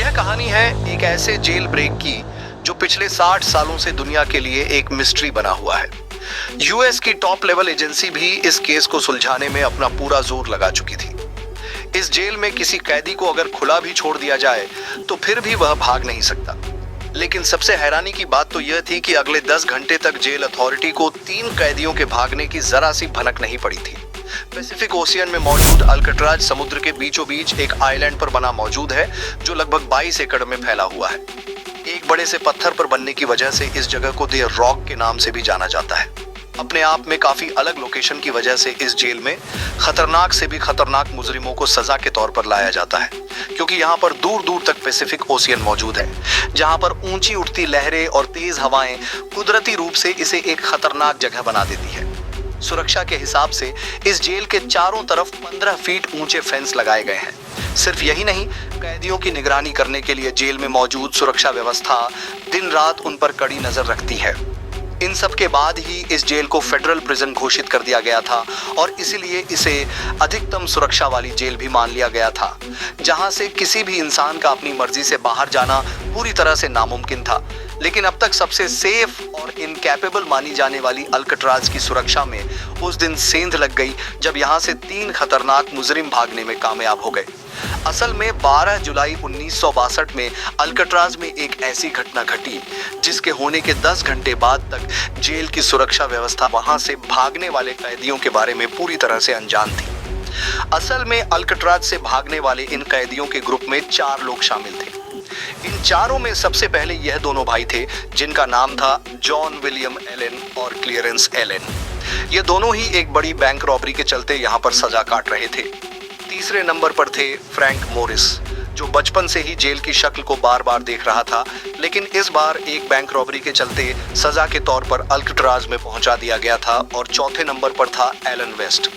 यह कहानी है एक ऐसे जेल ब्रेक की जो पिछले 60 सालों से दुनिया के लिए एक मिस्ट्री बना हुआ है। यूएस की टॉप लेवल एजेंसी भी इस केस को सुलझाने में अपना पूरा जोर लगा चुकी थी। इस जेल में किसी कैदी को अगर खुला भी छोड़ दिया जाए तो फिर भी वह भाग नहीं सकता। लेकिन सबसे हैरानी की बात तो यह थी कि अगले 10 घंटे तक जेल अथॉरिटी को 3 कैदियों के भागने की जरा सी भनक नहीं पड़ी थी। पैसिफिक ओशियन में मौजूद अल्काट्राज समुद्र के बीचों बीच एक आइलैंड पर बना मौजूद है जो लगभग 22 एकड़ में फैला हुआ है। एक बड़े से पत्थर पर बनने की वजह से इस जगह को द रॉक के नाम से भी जाना जाता है। अपने आप में काफी अलग लोकेशन की वजह से इस जेल में खतरनाक से भी खतरनाक मुजरिमों को सजा के तौर पर लाया जाता है, क्योंकि यहाँ पर दूर दूर तक पैसिफिक ओशियन मौजूद है, जहाँ पर ऊंची उठती लहरें और तेज हवाएं कुदरती रूप से इसे एक खतरनाक जगह बना देती है। सुरक्षा के हिसाब से इस जेल के चारों तरफ 15 फीट ऊंचे फेंस लगाए गए हैं। सिर्फ यही नहीं, कैदियों की निगरानी करने के लिए जेल में मौजूद सुरक्षा व्यवस्था दिन रात उन पर कड़ी नजर रखती है। इन सब के बाद ही इस जेल को फेडरल प्रिजन घोषित कर दिया गया था और इसीलिए इसे अधिकतम सुरक्षा वाली जेल भी मान लिया गया था, जहां से किसी भी इंसान का अपनी मर्जी से बाहर जाना पूरी तरह से नामुमकिन था। लेकिन अब तक सबसे सेफ और इनकैपेबल मानी जाने वाली अल्काट्राज की सुरक्षा में उस दिन सेंध लग गई जब यहां से 3 खतरनाक मुजरिम भागने में कामयाब हो गए। असल में 12 जुलाई 1962 में अल्काट्राज में एक ऐसी घटना घटी जिसके होने के 10 घंटे बाद तक जेल की सुरक्षा व्यवस्था वहां से भागने वाले कैदियों के बारे में पूरी तरह से अनजान थी। असल में अल्काट्राज से भागने वाले इन कैदियों के ग्रुप में 4 लोग शामिल थे। इन चारों में सबसे पहले यह दोनों भाई थे जिनका नाम था जॉन विलियम एलन और क्लियरेंस एलन। ये दोनों ही एक बड़ी बैंक रॉबरी के चलते यहाँ पर सजा काट रहे थे। तीसरे नंबर पर थे फ्रैंक मोरिस, जो बचपन से ही जेल की शक्ल को बार बार देख रहा था, लेकिन इस बार एक बैंक रॉबरी के चलते सजा के तौर पर अल्काट्राज में पहुंचा दिया गया था। और चौथे नंबर पर था एलन वेस्ट,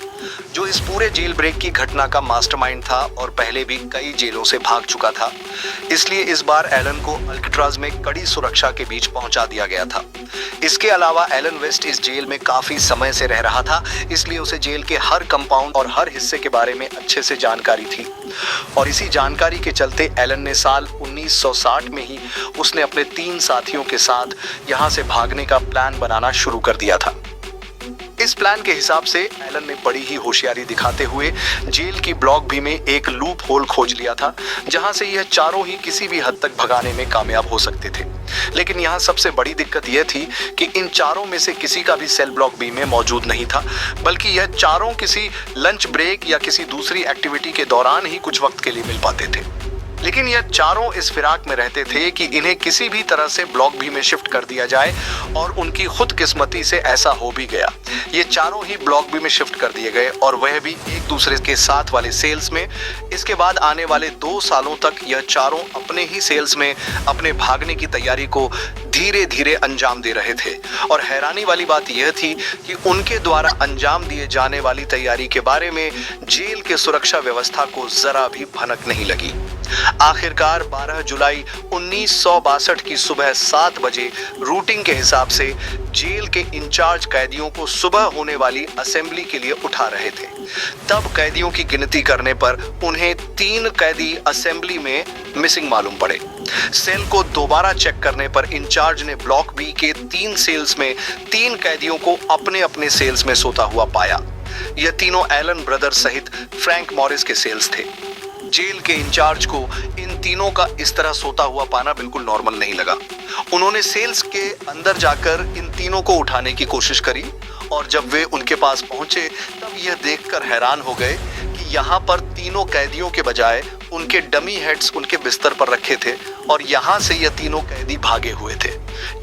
जो इस पूरे जेल ब्रेक की घटना का मास्टरमाइंड था और पहले भी कई जेलों से भाग चुका था। इसलिए इस बार एलन को अल्काट्राज में कड़ी सुरक्षा के बीच पहुंचा दिया गया था। इसके अलावा एलन वेस्ट इस जेल में काफी समय से रह रहा था, इसलिए उसे जेल के हर कंपाउंड और हर हिस्से के बारे में अच्छे से जानकारी थी। और इसी जानकारी के चलते एलन ने साल 1960 में ही उसने अपने 3 साथियों के साथ यहाँ से भागने का प्लान बनाना शुरू कर दिया था। इस प्लान के हिसाब से एलन ने बड़ी ही होशियारी दिखाते हुए जेल की ब्लॉक बी में एक लूप होल खोज लिया था, जहां से यह चारों ही किसी भी हद तक भगाने में कामयाब हो सकते थे। लेकिन यहाँ सबसे बड़ी दिक्कत यह थी कि इन चारों में से किसी का भी सेल ब्लॉक बी में मौजूद नहीं था, बल्कि यह चारों किसी लंच ब्रेक या किसी दूसरी एक्टिविटी के दौरान ही कुछ वक्त के लिए मिल पाते थे। लेकिन यह चारों इस फिराक में रहते थे कि इन्हें किसी भी तरह से ब्लॉक बी में शिफ्ट कर दिया जाए, और उनकी खुदकिस्मती से ऐसा हो भी गया। ये चारों ही ब्लॉक बी में शिफ्ट कर दिए गए, और वह भी एक दूसरे के साथ वाले सेल्स में। इसके बाद आने वाले 2 सालों तक यह चारों अपने ही सेल्स में अपने भागने की तैयारी को धीरे धीरे अंजाम दे रहे थे। और हैरानी वाली बात यह थी कि उनके द्वारा अंजाम दिए जाने वाली तैयारी के बारे में जेल के सुरक्षा व्यवस्था को जरा भी भनक नहीं लगी। आखिरकार 12 जुलाई 1962 की सुबह 7 बजे रूटिंग के हिसाब से जेल के इंचार्ज कैदियों को सुबह होने वाली असेंबली के लिए उठा रहे थे। तब कैदियों की गिनती करने पर उन्हें 3 कैदी असेंबली में मिसिंग मालूम पड़े। सेल को दोबारा चेक करने पर इंचार्ज ने ब्लॉक बी के 3 सेल्स में 3 कैदियों को अपने अपने सेल्स में सोता हुआ पाया। यह तीनों एलन ब्रदर सहित फ्रैंक मॉरिस के सेल्स थे। जेल के इंचार्ज को इन तीनों का इस तरह सोता हुआ पाना बिल्कुल नॉर्मल नहीं लगा। उन्होंने सेल्स के अंदर जाकर इन तीनों को उठाने की कोशिश करी, और जब वे उनके पास पहुंचे तब यह देखकर हैरान हो गए कि यहाँ पर तीनों कैदियों के बजाय उनके डमी हेड्स उनके बिस्तर पर रखे थे, और यहाँ से यह तीनों कैदी भागे हुए थे।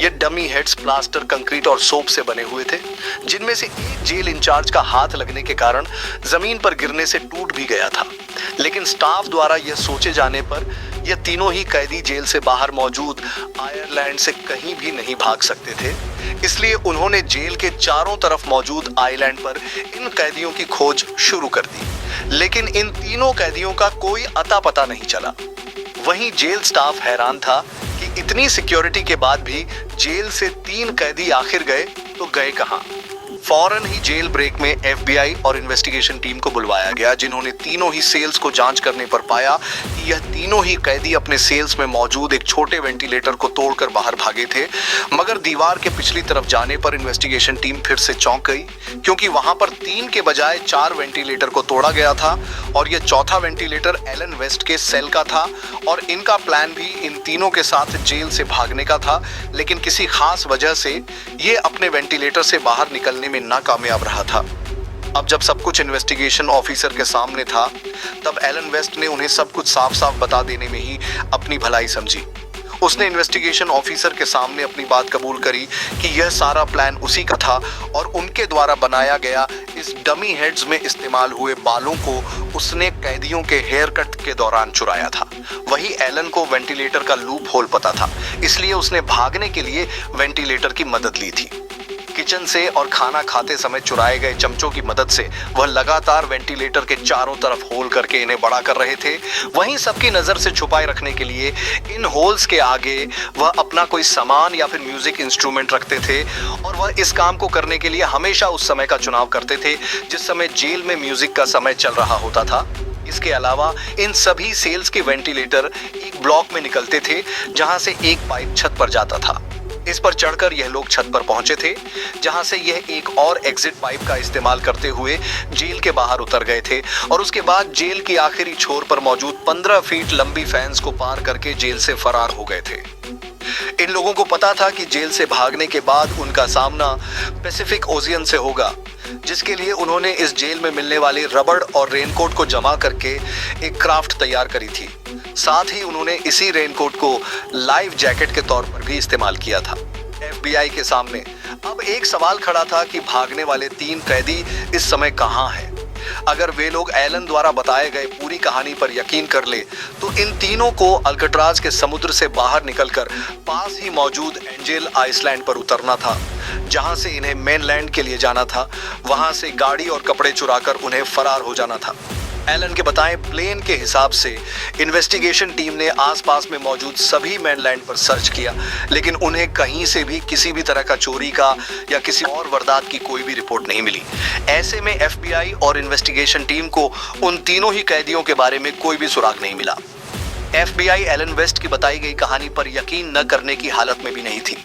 ये डमी हेड्स प्लास्टर, कंक्रीट और सोप से बने हुए थे, जिनमें से एक जेल इंचार्ज का हाथ लगने के कारण जमीन पर गिरने से टूट भी गया था। लेकिन स्टाफ द्वारा यह सोचे जाने पर यह तीनों ही कैदी जेल से बाहर मौजूद आयरलैंड से कहीं भी नहीं भाग सकते थे। इसलिए उन्होंने जेल के चारों तरफ मौजूद आइलैंड पर इन कैदियों की खोज शुरू कर दी, लेकिन इन तीनों कैदियों का कोई अता पता नहीं चला। वहीं जेल स्टाफ हैरान था कि इतनी सिक्योरिटी के बाद भी जेल से 3 कैदी आखिर गए तो गए कहां। फौरन ही जेल ब्रेक में FBI और इन्वेस्टिगेशन टीम को बुलवाया गया, जिन्होंने तीनों ही सेल्स को जांच करने पर पाया कि यह तीनों ही कैदी अपने सेल्स में मौजूद एक छोटे वेंटिलेटर को तोड़कर बाहर भागे थे। मगर दीवार के पिछली तरफ जाने पर इन्वेस्टिगेशन टीम फिर से चौंक गई, क्योंकि वहां पर 3 के बजाय 4 वेंटिलेटर को तोड़ा गया था और यह चौथा वेंटिलेटर एलन वेस्ट के सेल का था और इनका प्लान भी इन तीनों के साथ जेल से भागने का था। लेकिन किसी खास वजह से ये अपने वेंटिलेटर से बाहर निकलने में नाकामयाब रहा था। अब जब सब कुछ इन्वेस्टिगेशन ऑफिसर के सामने था, तब एलन वेस्ट ने उन्हें सब कुछ साफ साफ बता देने में ही अपनी भलाई समझी। उसने इन्वेस्टिगेशन ऑफिसर के सामने अपनी बात कबूल करी कि यह सारा प्लान उसी का था और उनके द्वारा बनाया गया इस डमी हेड्स में इस्तेमाल हुए बालों को उसने कैदियों के हेयर कट के दौरान चुराया था। वही एलन को वेंटिलेटर का लूप होल पता था, इसलिए उसने भागने के लिए वेंटिलेटर की मदद ली थी। किचन से और खाना खाते समय चुराए गए चमचों की मदद से वह लगातार वेंटिलेटर के चारों तरफ होल करके इन्हें बड़ा कर रहे थे। वहीं सबकी नजर से छुपाए रखने के लिए इन होल्स के आगे वह अपना कोई सामान या फिर म्यूजिक इंस्ट्रूमेंट रखते थे और वह इस काम को करने के लिए हमेशा उस समय का चुनाव करते थे जिस समय जेल में म्यूजिक का समय चल रहा होता था। इसके अलावा इन सभी सेल्स के वेंटिलेटर एक ब्लॉक में निकलते थे, जहां से एक पाइप छत पर जाता था। इस पर चढ़कर यह लोग छत पर पहुंचे थे, जहां से यह एक और एग्जिट पाइप का इस्तेमाल करते हुए जेल के बाहर उतर गए थे और उसके बाद जेल की आखिरी छोर पर मौजूद 15 फीट लंबी फेंस को पार करके जेल से फरार हो गए थे। इन लोगों को पता था कि जेल से भागने के बाद उनका सामना पैसिफिक ओशियन से होगा, जिसके लिए उन्होंने इस जेल में मिलने वाले रबड़ और रेनकोट को जमा करके एक क्राफ्ट तैयार करी थी। साथ ही उन्होंने इसी रेनकोट को लाइफ जैकेट के तौर पर भी इस्तेमाल किया था। FBI के सामने अब एक सवाल खड़ा था कि भागने वाले 3 कैदी इस समय कहां हैं। अगर वे लोग एलन द्वारा बताए गए पूरी कहानी पर यकीन कर ले तो इन तीनों को अल्काट्राज के समुद्र से बाहर निकलकर पास ही मौजूद एंजेल आइसलैंड पर उतरना था, जहां से इन्हें मेनलैंड के लिए जाना था। वहां से गाड़ी और कपड़े चुराकर उन्हें फरार हो जाना था। एलन के बताए प्लेन के हिसाब से इन्वेस्टिगेशन टीम ने आसपास में मौजूद सभी मेनलैंड पर सर्च किया, लेकिन उन्हें कहीं से भी किसी भी तरह का चोरी का या किसी और वारदात की कोई भी रिपोर्ट नहीं मिली। ऐसे में FBI और इन्वेस्टिगेशन टीम को उन तीनों ही कैदियों के बारे में कोई भी सुराग नहीं मिला। FBI एलन वेस्ट की बताई गई कहानी पर यकीन न करने की हालत में भी नहीं थी,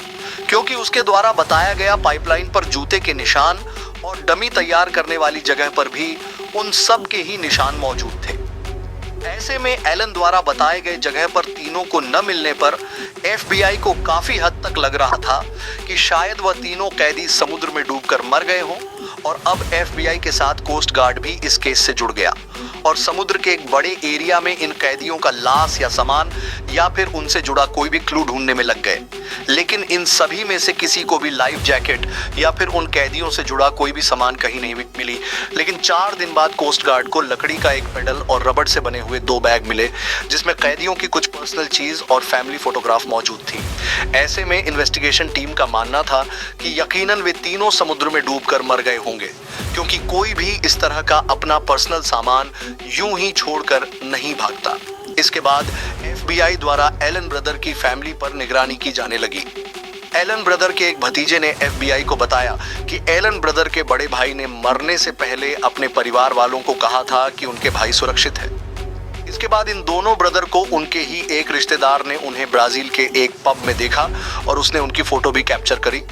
क्योंकि उसके द्वारा बताया गया पाइपलाइन पर जूते के निशान और डमी तैयार करने वाली जगह पर भी उन सब के ही निशान मौजूद थे। ऐसे में एलन द्वारा बताए गए जगह पर तीनों को न मिलने पर FBI को काफी हद तक लग रहा था कि शायद वह तीनों कैदी समुद्र में डूबकर मर गए हों और अब FBI के साथ कोस्ट गार्ड भी इस केस से जुड़ गया और समुद्र के एक बड़े एरिया में इन कैदियों का लाश या सामान या फिर उनसे जुड़ा कोई भी क्लू ढूंढने में लग गए। लेकिन इन सभी में से किसी को भी लाइफ जैकेट या फिर उन कैदियों से जुड़ा कोई भी सामान कहीं नहीं मिली। लेकिन 4 दिन बाद कोस्ट गार्ड को लकड़ी का एक पेडल और रबड़ से बने हुए 2 बैग मिले, जिसमें कैदियों की कुछ पर्सनल चीज और फैमिली फोटोग्राफ मौजूद थी। ऐसे में इन्वेस्टिगेशन टीम का मानना था कि यकीनन वे तीनों समुद्र में डूबकर मर गए होंगे, क्योंकि कोई भी इस तरह का अपना पर्सनल सामान यूं ही छोड़कर नहीं भागता। इसके बाद FBI द्वारा एलन ब्रदर की फैमिली पर निगरानी की जाने लगी। एलन ब्रदर के एक भतीजे ने FBI को बताया कि एलन ब्रदर के बड़े भाई ने मरने से पहले अपने परिवार वालों को कहा था कि उनके भाई सुरक्षित है। इसके बाद इन दोनों ब्रदर को उनके ही एक रिश्तेदार ने उन्हें ब्राजील के एक पब में देखा और उसने उनकी फोटो भी कैप्चर करी।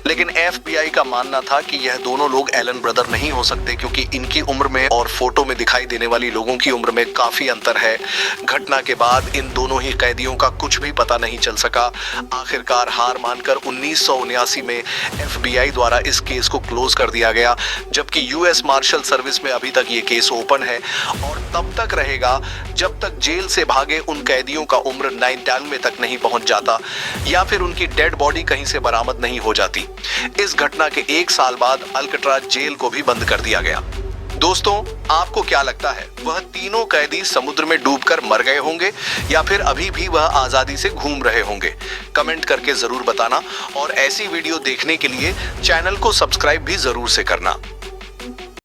लेकिन FBI का मानना था कि यह दोनों लोग एलन ब्रदर नहीं हो सकते, क्योंकि इनकी उम्र में और फोटो में दिखाई देने वाली लोगों की उम्र में काफी अंतर है। घटना के बाद इन दोनों ही कैदियों का कुछ भी पता नहीं चल सका। आखिरकार हार मानकर 1979 में FBI द्वारा इस केस को क्लोज कर दिया गया, जबकि US मार्शल सर्विस में अभी तक ये केस ओपन है और तब तक रहेगा जब तक जेल से भागे उन कैदियों का उम्र 99 तक नहीं पहुंच जाता या फिर उनकी डेड बॉडी कहीं से बरामद नहीं हो जाती। इस घटना के 1 साल बाद अल्काट्राज जेल को भी बंद कर दिया गया। दोस्तों, आपको क्या लगता है, वह तीनों कैदी समुद्र में डूबकर मर गए होंगे या फिर अभी भी वह आजादी से घूम रहे होंगे? कमेंट करके जरूर बताना और ऐसी वीडियो देखने के लिए चैनल को सब्सक्राइब भी जरूर से करना।